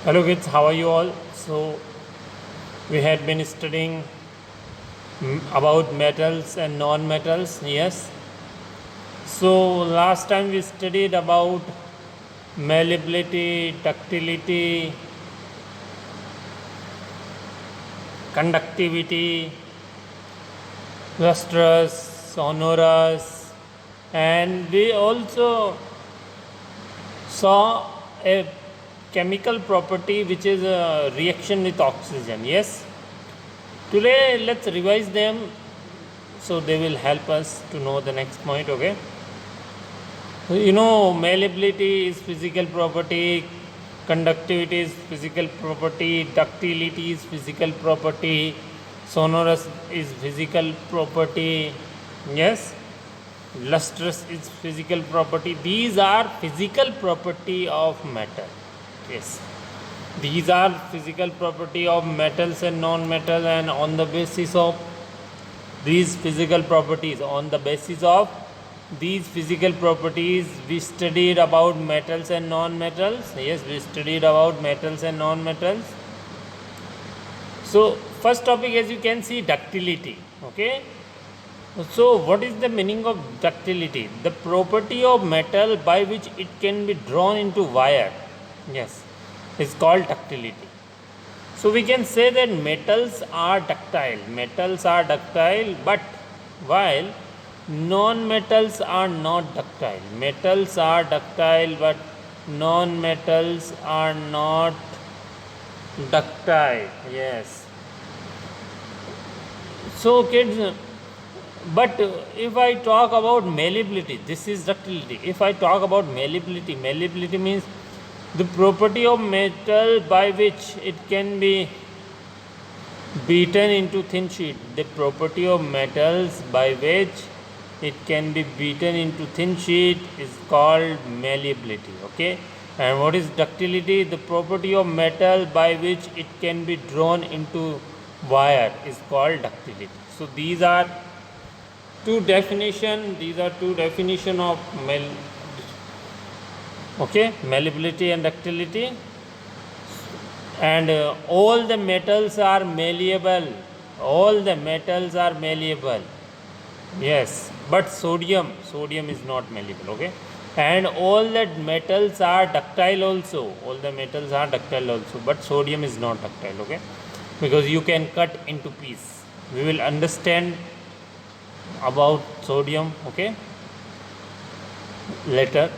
Hello kids, how are you all? So we had been studying about metals and non-metals, yes. So last time we studied about malleability, ductility, conductivity, lustrous, sonorous, and we also saw a chemical property which is a reaction with oxygen, yes. Today let's revise them so they will help us to know the next point. Okay, you know, malleability is physical property, conductivity is physical property, ductility is physical property, sonorous is physical property, yes, lustrous is physical property. These are physical property of metal, yes. These are physical property of metals and non-metal, and on the basis of these physical properties, we studied about metals and non-metals. Yes, we studied about metals and non-metals. So first topic, as you can see, ductility. Okay, so what is the meaning of ductility? The property of metal by which it can be drawn into wire, yes, is called ductility. So we can say that metals are ductile, but while non-metals are not ductile. Metals are ductile, but non-metals are not ductile, yes. So kids, but if I talk about malleability, this is ductility. If I talk about malleability means the property of metal by which it can be beaten into thin sheet. The property of metals by which it can be beaten into thin sheet is called malleability. Okay, and what is ductility? The property of metal by which it can be drawn into wire is called ductility. So these are two definition. Of malleability and ductility. And all the metals are malleable. Yes, but sodium is not malleable. Okay, and all the metals are ductile also. But sodium is not ductile. Okay, because you can cut into piece. We will understand about sodium, okay, later.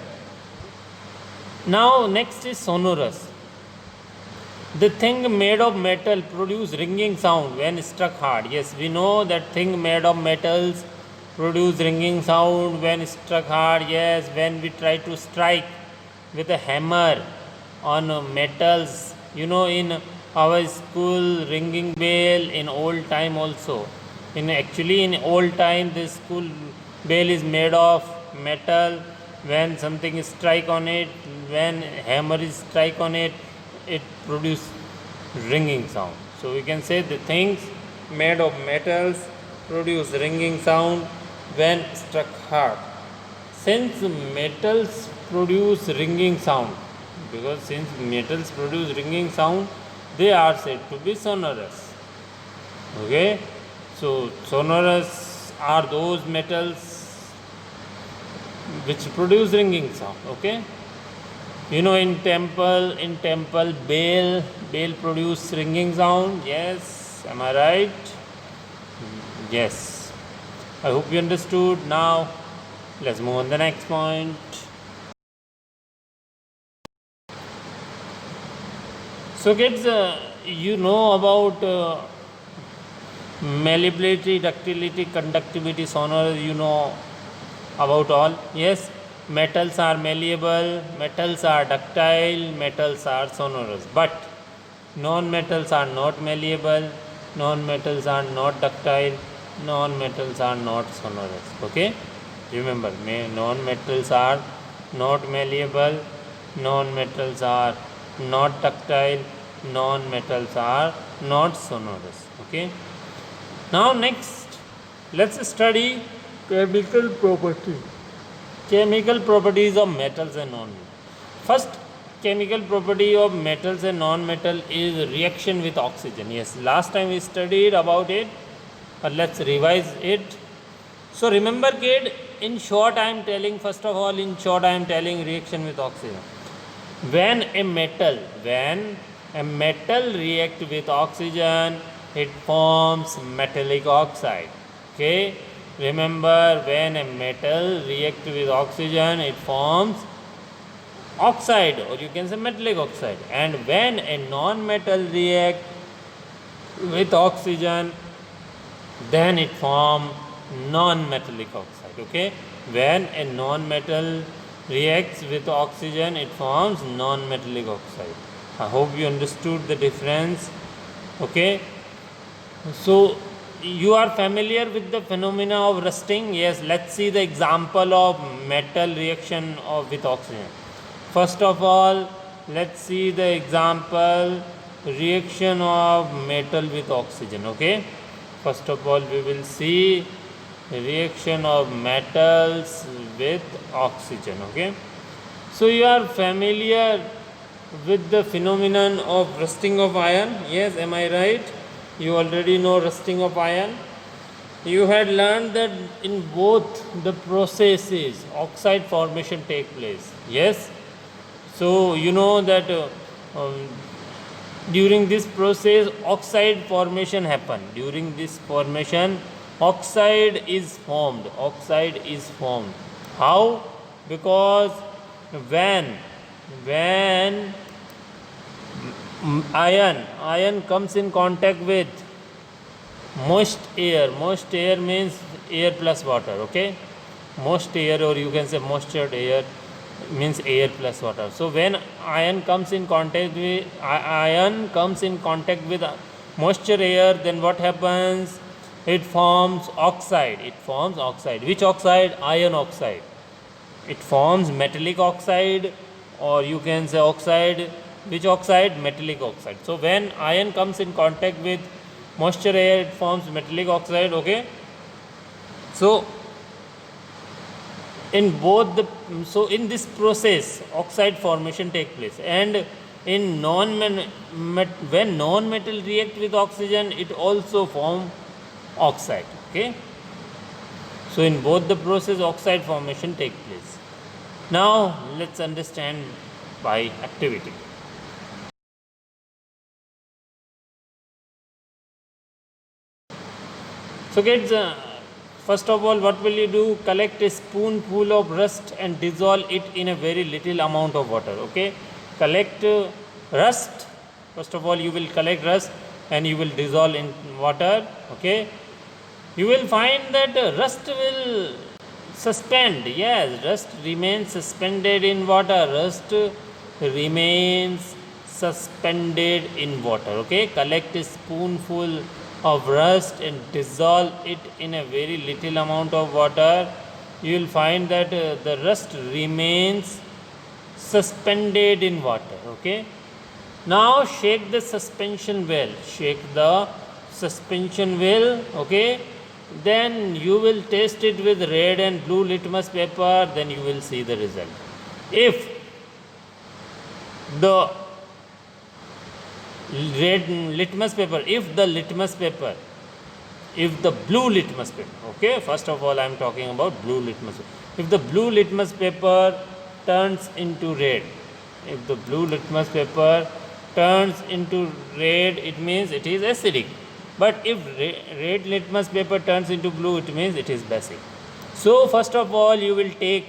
Now next is sonorous. The thing made of metal produce ringing sound when struck hard. Yes, we know that thing made of metals produce ringing sound when struck hard. Yes, when we try to strike with a hammer on metals, you know, in our school ringing bell in old time also. In old time, the school bell is made of metal. When something is strike on it, when hammer is strike on it, it produces ringing sound. So we can say the things made of metals produce ringing sound when struck hard. Since metals produce ringing sound, they are said to be sonorous. Okay, so sonorous are those metals which produce ringing sound. Okay, you know, in temple bell produce ringing sound. Yes, am I right? Yes, I hope you understood. Now let's move on the next point. So kids, you know about malleability, ductility, conductivity, sonorous, you know about all. Yes, metals are malleable, metals are ductile, metals are sonorous, but non-metals are not malleable, non-metals are not ductile, non-metals are not sonorous. Okay, remember, non-metals are not malleable, non-metals are not ductile, non-metals are not sonorous. Okay, now next let's study chemical properties of metals and non-metals. First, chemical property of metals and non-metal is reaction with oxygen. Yes, last time we studied about it, but let's revise it. So remember kid, in short I am telling, first of all in short I am telling reaction with oxygen. When a metal react with oxygen, it forms metallic oxide. Okay, remember, when a metal react with oxygen, it forms oxide, or you can say metallic oxide. And when a non-metal react with oxygen, then it form non-metallic oxide. Okay, when a non-metal reacts with oxygen, it forms non-metallic oxide. I hope you understood the difference. Okay, so you are familiar with the phenomena of rusting. Yes, let's see the example of metal reaction with oxygen. First of all, let's see the example reaction of metal with oxygen. Okay, first of all we will see reaction of metals with oxygen. Okay, so you are familiar with the phenomenon of rusting of iron. Yes, am I right? You already know rusting of iron. You had learned that in both the processes oxide formation take place. Yes, so you know that during this process oxide formation happen. During this formation oxide is formed. How? Because when iron comes in contact with moist air means air plus water. Okay, moist air, or you can say moistured air, means air plus water. So when iron comes in contact with moisture air, then what happens? It forms oxide. Which oxide? Iron oxide. It forms metallic oxide, or you can say oxide. Which oxide? Metallic oxide. So when iron comes in contact with moisture air, it forms metallic oxide. Okay, so in this process oxide formation take place. And in when non-metal react with oxygen, it also form oxide. Okay, so in both the process oxide formation take place. Now let's understand by activity. So kids, first of all, what will you do? Collect a spoonful of rust and dissolve it in a very little amount of water. Okay, collect rust. First of all, you will collect rust and you will dissolve in water. Okay, you will find that rust will suspend. Yes, rust remains suspended in water. Okay, collect a spoonful of rust and dissolve it in a very little amount of water. You will find that the rust remains suspended in water. Okay, now shake the suspension well. Okay, then you will test it with red and blue litmus paper. Then you will see the result. If the blue litmus paper, okay, first of all I am talking about blue litmus paper. If the blue litmus paper turns into red, it means it is acidic. But if red litmus paper turns into blue, it means it is basic. So first of all you will take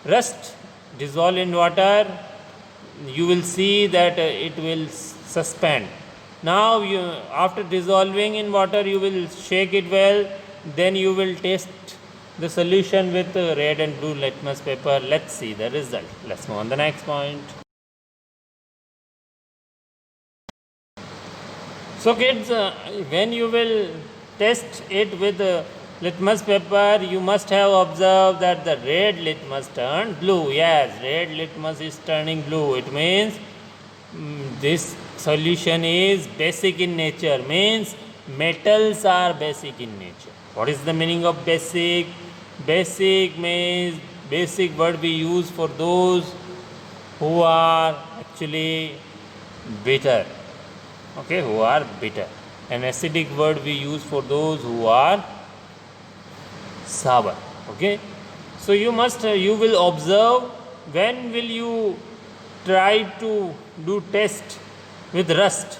rust, dissolve in water. You will see that it will suspend. Now after dissolving in water, you will shake it well. Then you will test the solution with red and blue litmus paper. Let's see the result. Let's move on the next point. So kids, when you will test it with litmus paper, you must have observed that the red litmus turned blue. Yes, red litmus is turning blue. It means this solution is basic in nature, means metals are basic in nature. What is the meaning of basic? Basic means basic word we use for those who are actually bitter. Okay, who are bitter. An acidic word we use for those who are sour. Okay, so you will observe when will you try to do test with rust.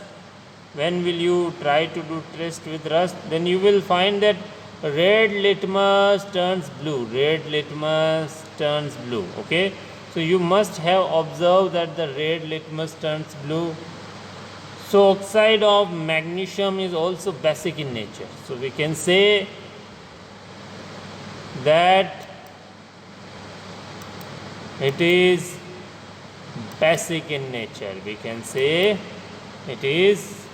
When will you try to do test with rust? Then you will find that red litmus turns blue. Red litmus turns blue. Okay, so you must have observed that the red litmus turns blue. So oxide of magnesium is also basic in nature. So we can say that it is basic in nature. We can say it is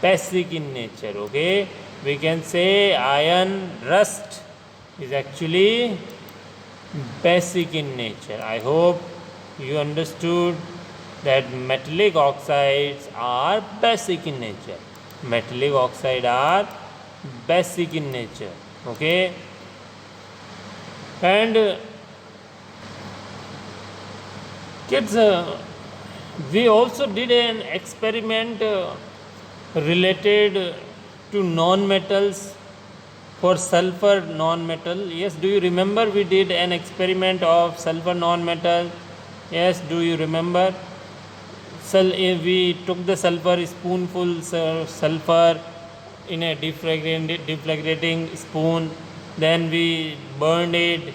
basic in nature. Okay, we can say iron rust is actually basic in nature. I hope you understood that metallic oxides are basic in nature. Metallic oxide are basic in nature. Okay, and kids, we also did an experiment related to non-metals for sulfur non-metal. Yes, do you remember we did an experiment of sulfur non-metal? Yes, do you remember? We took the sulfur, spoonful sulfur in a deflagrating spoon, then we burned it.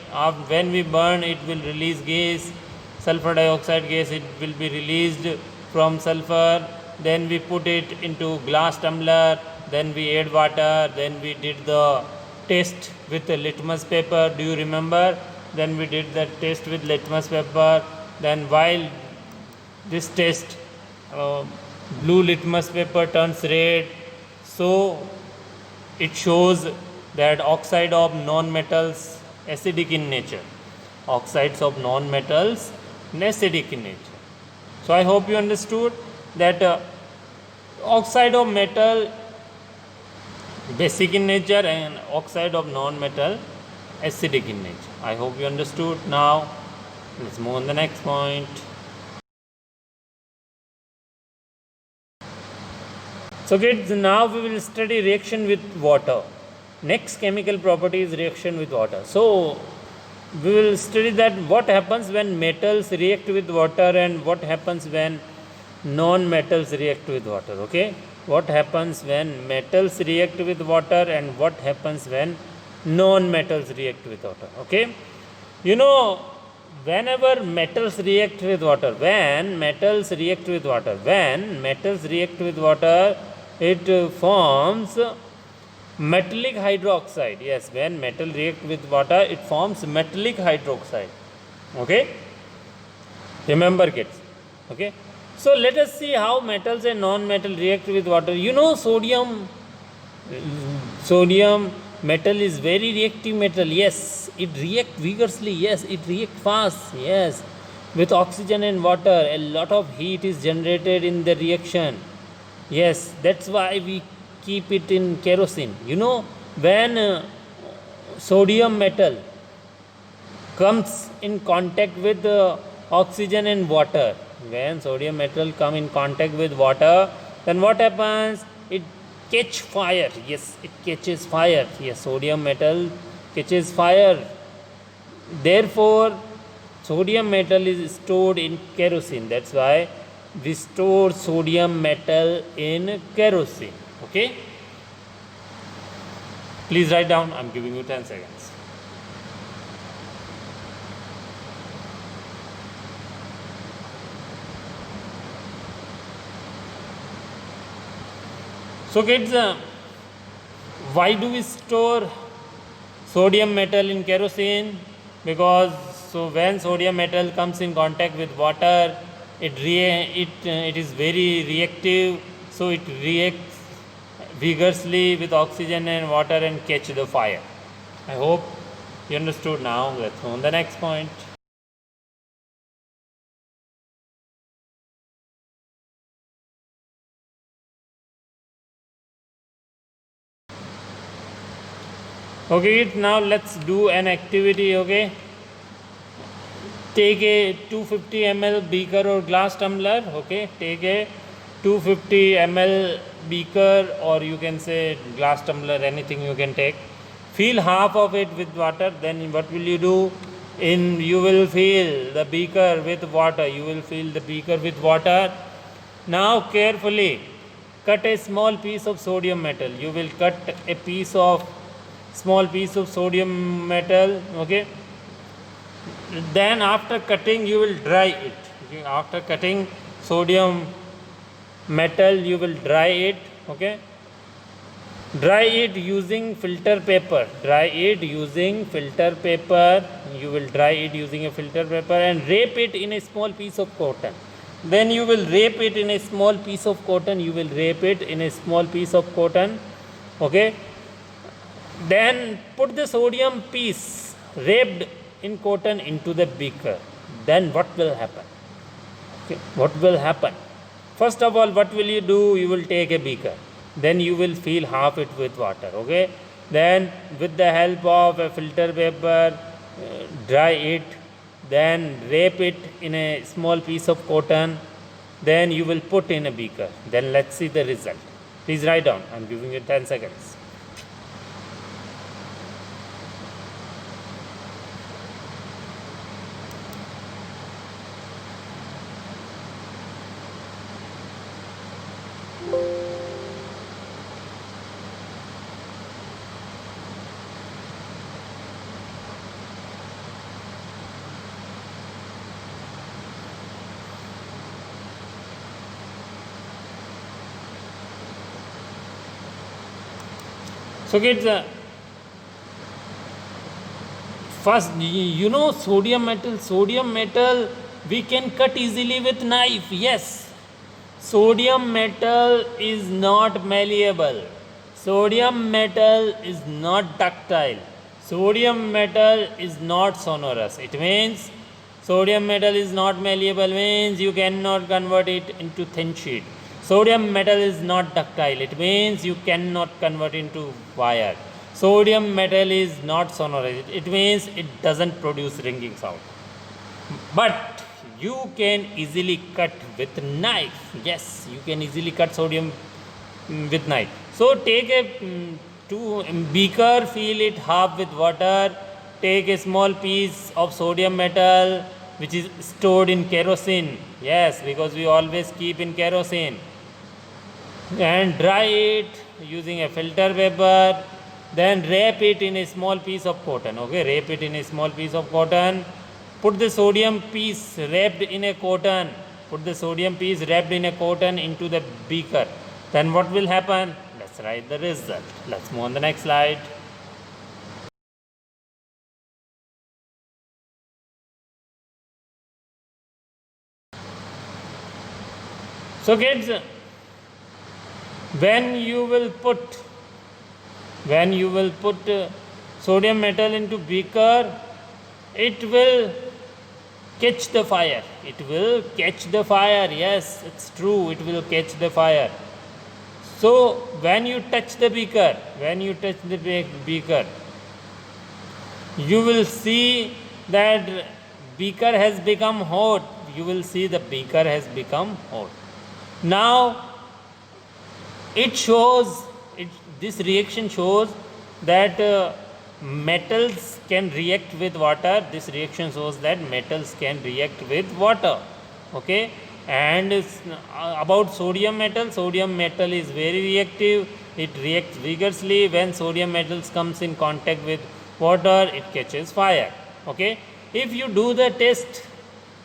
When we burn, it will release gas, sulfur dioxide gas. It will be released from sulfur. Then we put it into glass tumbler, then we add water, then we did the test with the litmus paper. Do you remember? Then we did the test with litmus paper. Then while this test, blue litmus paper turns red, so it shows that oxide of non-metals acidic in nature. Oxides of non-metals acidic in nature. So I hope you understood that oxide of metal basic in nature and oxide of non-metal acidic in nature. I hope you understood. Now let's move on the next point. So kids, now we will study reaction with water. Next chemical property is reaction with water. So we will study that what happens when metals react with water and what happens when non-metals react with water. Okay, what happens when metals react with water and what happens when non-metals react with water. Okay, you know, whenever metals react with water, when metals react with water, it forms metallic hydroxide. Yes, when metal react with water, it forms metallic hydroxide. Okay, remember kids. Okay, so let us see how metals and non-metal react with water. You know, sodium metal is very reactive metal. Yes, it react vigorously. Yes, it react fast. Yes, with oxygen and water, a lot of heat is generated in the reaction. Yes, that's why we keep it in kerosene. You know, when sodium metal comes in contact with oxygen and water, when sodium metal come in contact with water, then what happens? It catch fire. Yes, it catches fire. Yes, sodium metal catches fire. Therefore, sodium metal is stored in kerosene. That's why we store sodium metal in kerosene. Okay, please write down. I'm giving you 10 seconds. So kids, why do we store sodium metal in kerosene? Because when sodium metal comes in contact with water, it is very reactive, so it reacts vigorously with oxygen and water and catch the fire. I hope you understood. Now let's move on the next point. Okay, now let's do an activity. Okay, Take a 250 ml beaker or glass tumbler. Okay, take a 250 ml beaker, or you can say glass tumbler, anything you can take. Fill half of it with water. Then what will you do? You will fill the beaker with water. You will fill the beaker with water. Now carefully cut a small piece of sodium metal. You will cut a small piece of sodium metal. Okay. Then after cutting you will dry it. Okay. After cutting sodium metal you will dry it. Okay. Dry it using filter paper. Dry it using filter paper. You will dry it using a filter paper and wrap it in a small piece of cotton. Then you will wrap it in a small piece of cotton. You will wrap it in a small piece of cotton. Okay. Then put the sodium piece wrapped in cotton into the beaker. Then what will happen? Okay. What will happen? First of all, what will you do? You will take a beaker. Then you will fill half it with water. Okay. Then with the help of a filter paper, dry it. Then wrap it in a small piece of cotton. Then you will put in a beaker. Then let's see the result. Please write down. I am giving you 10 seconds. So kids, first you know sodium metal we can cut easily with knife. Yes, sodium metal is not malleable, sodium metal is not ductile, sodium metal is not sonorous. It means sodium metal is not malleable means you cannot convert it into thin sheet. Sodium metal is not ductile. It means you cannot convert into wire. Sodium metal is not sonorous. It means it doesn't produce ringing sound. But you can easily cut with knife. Yes, you can easily cut sodium with knife. So take a beaker, fill it half with water. Take a small piece of sodium metal which is stored in kerosene. Yes, because we always keep in kerosene. And dry it using a filter paper. Then wrap it in a small piece of cotton. Okay, wrap it in a small piece of cotton. Put the sodium piece wrapped in a cotton. Put the sodium piece wrapped in a cotton into the beaker. Then what will happen? Let's write the result. Let's move on the next slide. So kids, when you will put sodium metal into beaker, it will catch the fire. It will catch the fire. Yes, it's true, it will catch the fire. So when you touch the beaker, you will see that beaker has become hot. You will see the beaker has become hot. Now this reaction shows that metals can react with water. This reaction shows that metals can react with water. Okay, and about sodium metal is very reactive. It reacts vigorously. When sodium metals comes in contact with water, it catches fire. Okay, if you do the test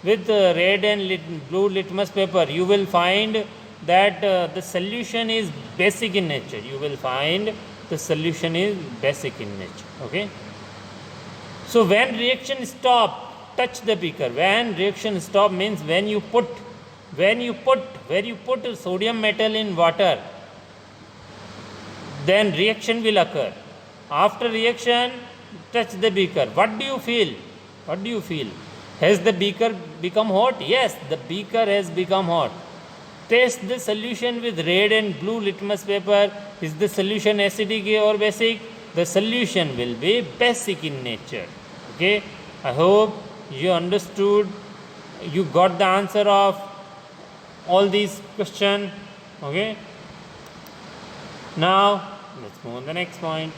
with red and blue litmus paper, you will find that the solution is basic in nature. You will find the solution is basic in nature. Okay. So when reaction stop, touch the beaker. When reaction stop means when you put sodium metal in water, then reaction will occur. After reaction, touch the beaker. What do you feel? Has the beaker become hot? Yes, the beaker has become hot. Test the solution with red and blue litmus paper. Is the solution acidic or basic? The solution will be basic in nature. Okay, I hope you understood, you got the answer of all these questions. Okay, now let's move on the next point.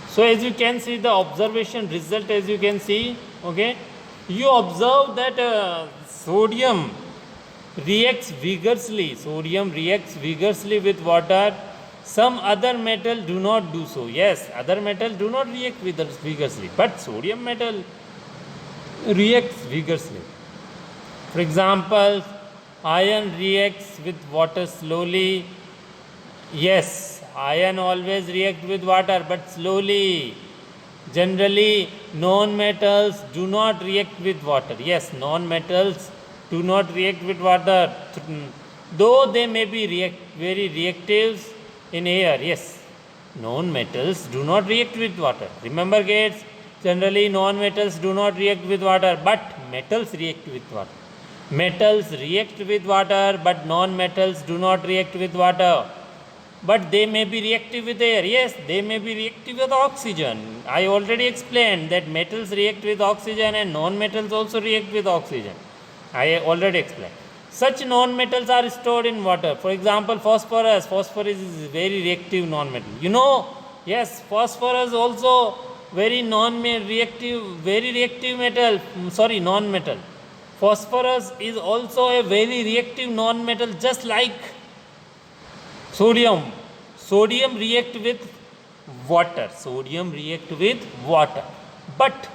So as you can see, the observation result, as you can see, okay, you observe that sodium reacts vigorously. Sodium reacts vigorously with water. Some other metal do not do so. Yes, other metal do not react vigorously, but sodium metal reacts vigorously. For example, iron reacts with water slowly. Yes, iron always react with water, but slowly. Generally, non-metals do not react with water. Yes, non-metals do not react with water, though they may be very reactive in air. Yes, non-metals do not react with water. Remember, kids, generally non-metals do not react with water, but metals react with water. Metals react with water, but non-metals do not react with water. But they may be reactive with air. Yes, they may be reactive with oxygen. I already explained that metals react with oxygen and non-metals also react with oxygen. I already explained. Such non-metals are stored in water. For example, phosphorus. Phosphorus is very reactive non-metal. You know, yes, phosphorus also very non-reactive metal. Sorry, non-metal. Phosphorus is also a very reactive non-metal, just like sodium. Sodium react with water. Sodium react with water. But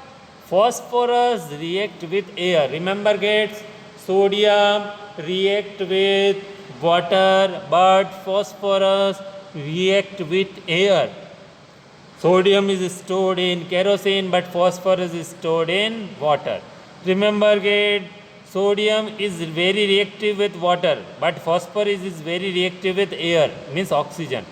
phosphorus react with air. Remember, kids, sodium react with water, but phosphorus react with air. Sodium is stored in kerosene, but phosphorus is stored in water. Remember, kids, sodium is very reactive with water, but phosphorus is very reactive with air, means oxygen.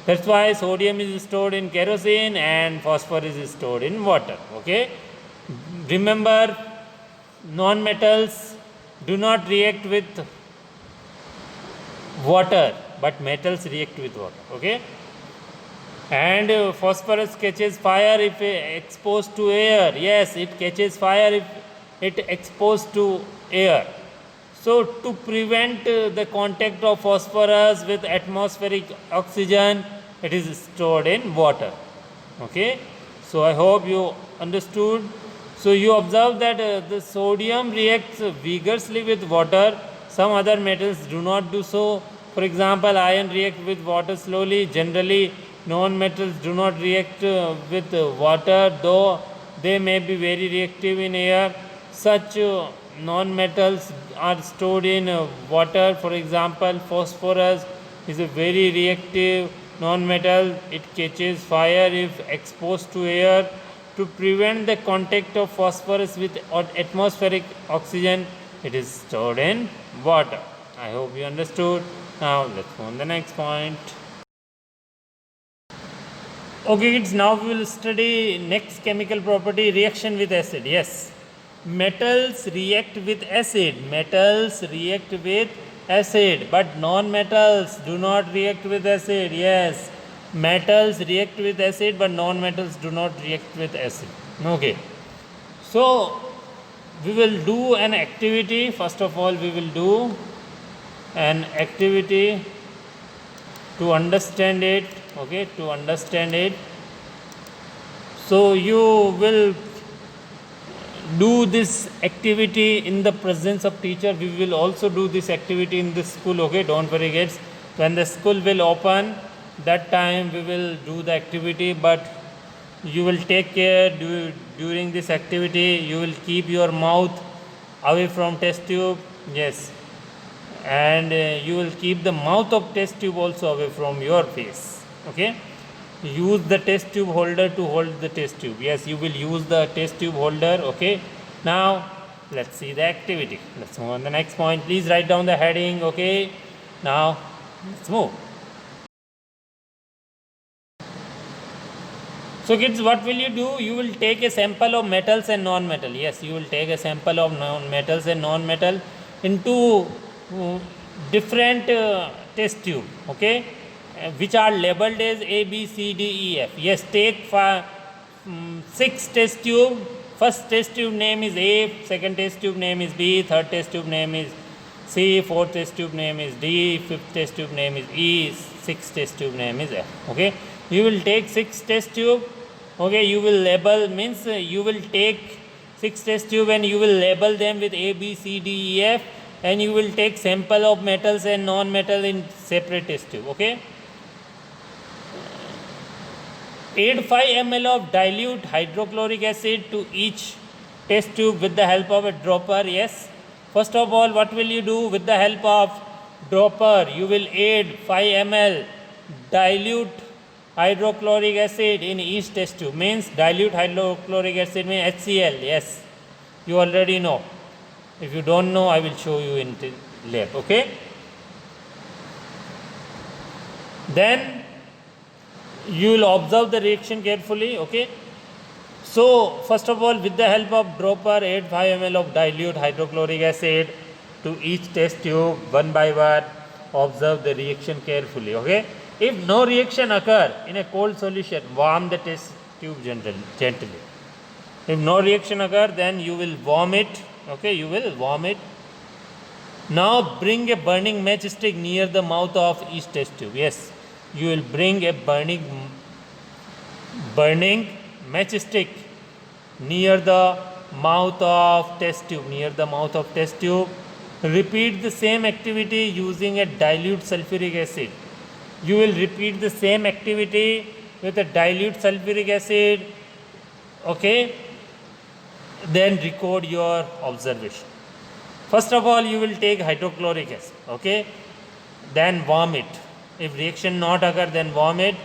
That's why sodium is stored in kerosene and phosphorus is stored in water. Okay. Remember, non-metals do not react with water, but metals react with water. Okay. And phosphorus catches fire if exposed to air. Yes, it catches fire if it exposed to air. So to prevent the contact of phosphorus with atmospheric oxygen, it is stored in water. Okay. So I hope you understood. So you observe that the sodium reacts vigorously with water. Some other metals do not do so. For example, iron reacts with water slowly. Generally, non-metals do not react with water, though they may be very reactive in air. Such non-metals are stored in water. For example, phosphorus is a very reactive non-metal. It catches fire if exposed to air. To prevent the contact of phosphorus with atmospheric oxygen, it is stored in water. I hope you understood. Now let's move on the next point. Okay, kids, now we will study next chemical property, reaction with acid. Yes, metals react with acid. Metals react with acid, but non-metals do not react with acid. Yes, metals react with acid, but non-metals do not react with acid. Okay, so we will do an activity. First of all, we will do an activity to understand it. Okay, to understand it. So you will do this activity in the presence of teacher. We will also do this activity in the school. Okay, don't worry, kids. When the school will open, that time we will do the activity, but you will take care during this activity. You will keep your mouth away from test tube. Yes, and you will keep the mouth of test tube also away from your face. Okay, use the test tube holder to hold the test tube. Yes, you will use the test tube holder. Okay, now let's see the activity. Let's move on the next point. Please write down the heading. Okay, now let's move. So kids, what will you do? You will take a sample of metals and non-metal. Yes, you will take a sample of metals and non-metal into different test tube. Okay, which are labeled as A, B, C, D, E, F. Yes, take 6 test tube. First test tube name is A, second test tube name is B, third test tube name is C, fourth test tube name is D, fifth test tube name is E, sixth test tube name is F. Okay, you will take 6 test tube. Okay, you will label, means you will take 6 test tube and you will label them with A, B, C, D, E, F, and you will take sample of metals and non-metal in separate test tube. Okay, add 5 ml of dilute hydrochloric acid to each test tube with the help of a dropper. Yes, first of all, what will you do with the help of dropper? You will add 5 ml dilute hydrochloric acid in each test tube. Means dilute hydrochloric acid means HCl. Yes, you already know. If you don't know, I will show you in the lab. Okay, then you will observe the reaction carefully. Okay, so first of all, with the help of dropper, add 5 ml of dilute hydrochloric acid to each test tube one by one. Observe the reaction carefully. Okay, if no reaction occur in a cold solution, warm the test tube gently. If no reaction occur, then you will warm it. Okay, you will warm it. Now bring a burning matchstick near the mouth of each test tube. Yes, you will bring a burning matchstick near the mouth of test tube. Near the mouth of test tube. Repeat the same activity using a dilute sulfuric acid. You will repeat the same activity with a dilute sulfuric acid. Okay, then record your observation. First of all, you will take hydrochloric acid. Okay, then warm it. If reaction not occur, then warm it.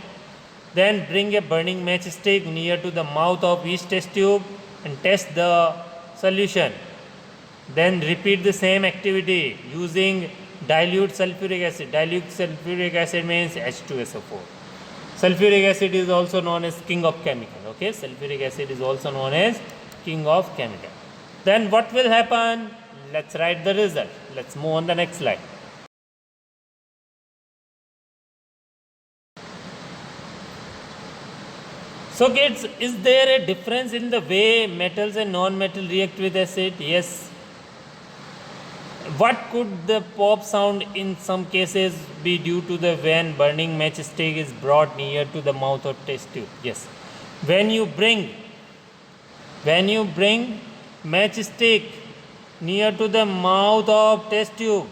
Then bring a burning matchstick near to the mouth of each test tube and test the solution. Then repeat the same activity using dilute sulfuric acid. Dilute sulfuric acid means H2SO4. Sulfuric acid is also known as king of chemical. Okay, sulfuric acid is also known as king of chemical. Then what will happen? Let's write the result. Let's move on the next slide. So kids, is there a difference in the way metals and non-metal react with acid? Yes. What could the pop sound in some cases be due to the when burning matchstick is brought near to the mouth of test tube? Yes. When you bring matchstick near to the mouth of test tube,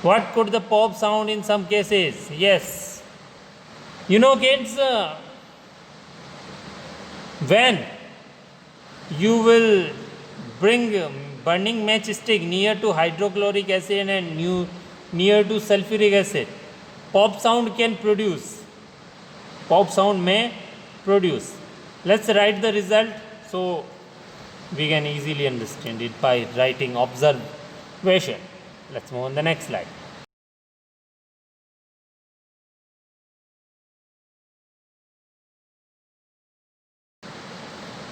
what could the pop sound in some cases? Yes. You know kids, when you will bring burning matchstick near to hydrochloric acid and near to sulfuric acid, pop sound can produce. Pop sound may produce. Let's write the result so we can easily understand it by writing observation. Let's move on the next slide.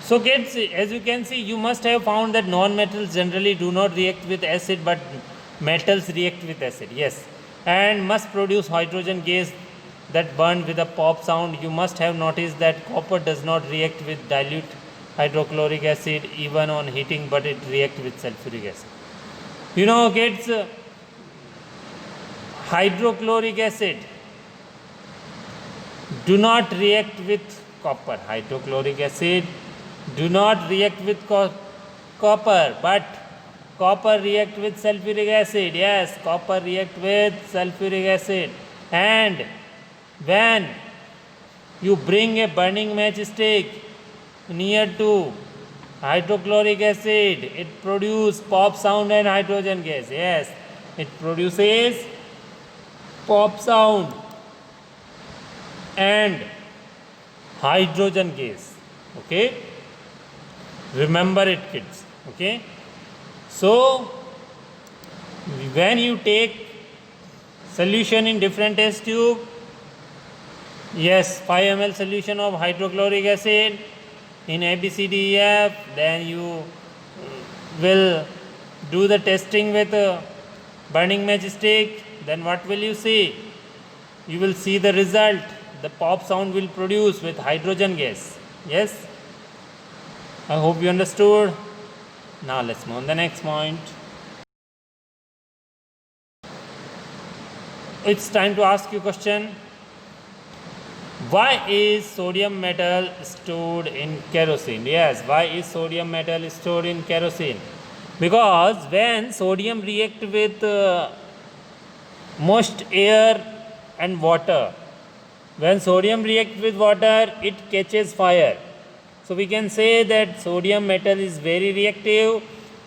So kids, as you can see, you must have found that non-metals generally do not react with acid, but metals react with acid. Yes, and must produce hydrogen gas that burn with a pop sound. You must have noticed that copper does not react with dilute hydrochloric acid even on heating, but it reacts with sulfuric acid. You know kids, hydrochloric acid do not react with copper. Hydrochloric acid do not react with copper, but copper react with sulfuric acid. Yes, copper react with sulfuric acid. And when you bring a burning matchstick near to hydrochloric acid, it produces pop sound and hydrogen gas. Yes, it produces pop sound and hydrogen gas. Okay, remember it kids. Okay, so when you take solution in different test tube, yes, 5 ml solution of hydrochloric acid in ABCDEF, then you will do the testing with burning matchstick. Then what will you see? You will see the result. the pop sound will produce with hydrogen gas. Yes? I hope you understood. Now let's move on the next point. It's time to ask you a question. Why is sodium metal stored in kerosene? Yes, why is sodium metal stored in kerosene? Because when sodium react with moist air and water, when sodium react with water, it catches fire. So we can say that sodium metal is very reactive.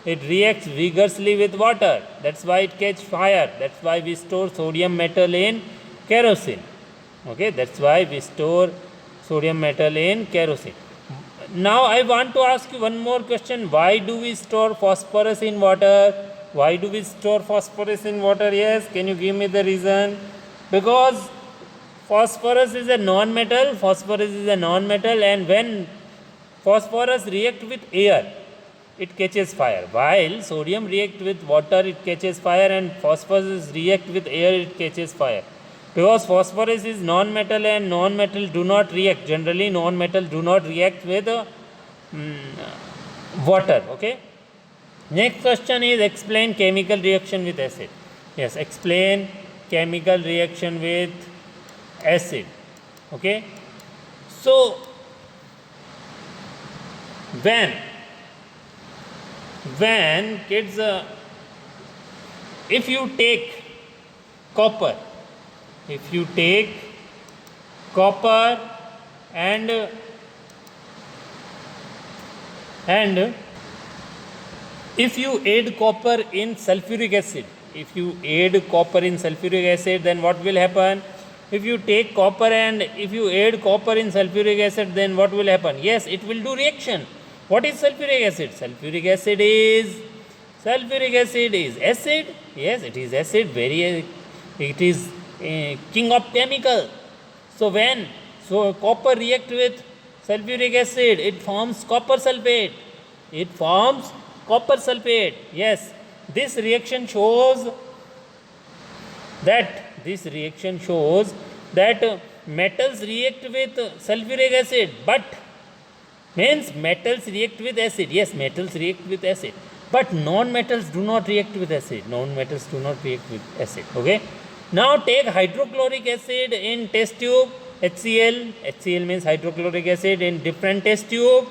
It reacts vigorously with water. That's why it catches fire. That's why we store sodium metal in kerosene. Okay, that's why we store sodium metal in kerosene. Now I want to ask you one more question. Why do we store phosphorus in water? Why do we store phosphorus in water? Yes, can you give me the reason? Because phosphorus is a non-metal. Phosphorus is a non-metal, and when phosphorus react with air, it catches fire. While sodium react with water, it catches fire, and phosphorus react with air, it catches fire. Because phosphorus is non-metal and non-metal do not react. Generally, non-metal do not react with water. Okay. Next question is explain chemical reaction with acid. Yes, explain chemical reaction with acid. Okay. So, when kids, if you take copper, and if you add copper in sulfuric acid, then what will happen? If you take copper and if you add copper in sulfuric acid, then what will happen? Yes, it will do reaction. What is sulfuric acid? Sulfuric acid is acid. Yes, it is acid. It is king of chemical. So when copper react with sulfuric acid, it forms copper sulfate. Yes, this reaction shows that metals react with sulfuric acid, but means metals react with acid. Yes, metals react with acid, but non-metals do not react with acid. Okay. Now take hydrochloric acid in test tube, HCl. HCl means hydrochloric acid in different test tube.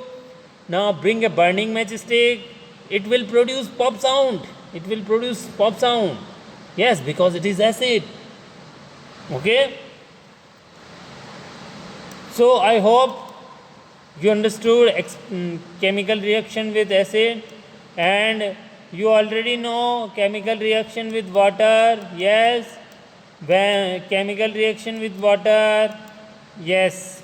Now bring a burning matchstick. It will produce pop sound. Yes, because it is acid. Okay. So I hope you understood chemical reaction with acid, and you already know chemical reaction with water. Yes, when chemical reaction with water. Yes,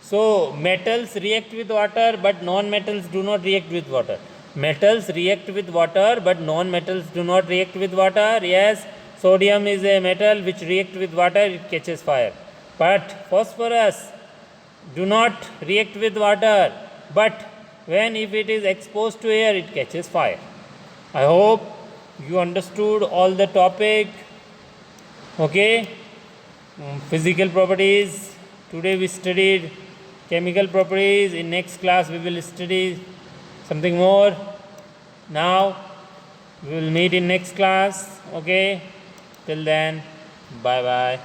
so metals react with water, but non-metals do not react with water. Metals react with water, but non-metals do not react with water. Yes, sodium is a metal which react with water, it catches fire. But phosphorus do not react with water, but when if it is exposed to air, it catches fire. I hope you understood all the topic. Okay. Physical properties. Today we studied chemical properties. In next class we will study something more. Now we will meet in next class. Okay. Till then, bye bye.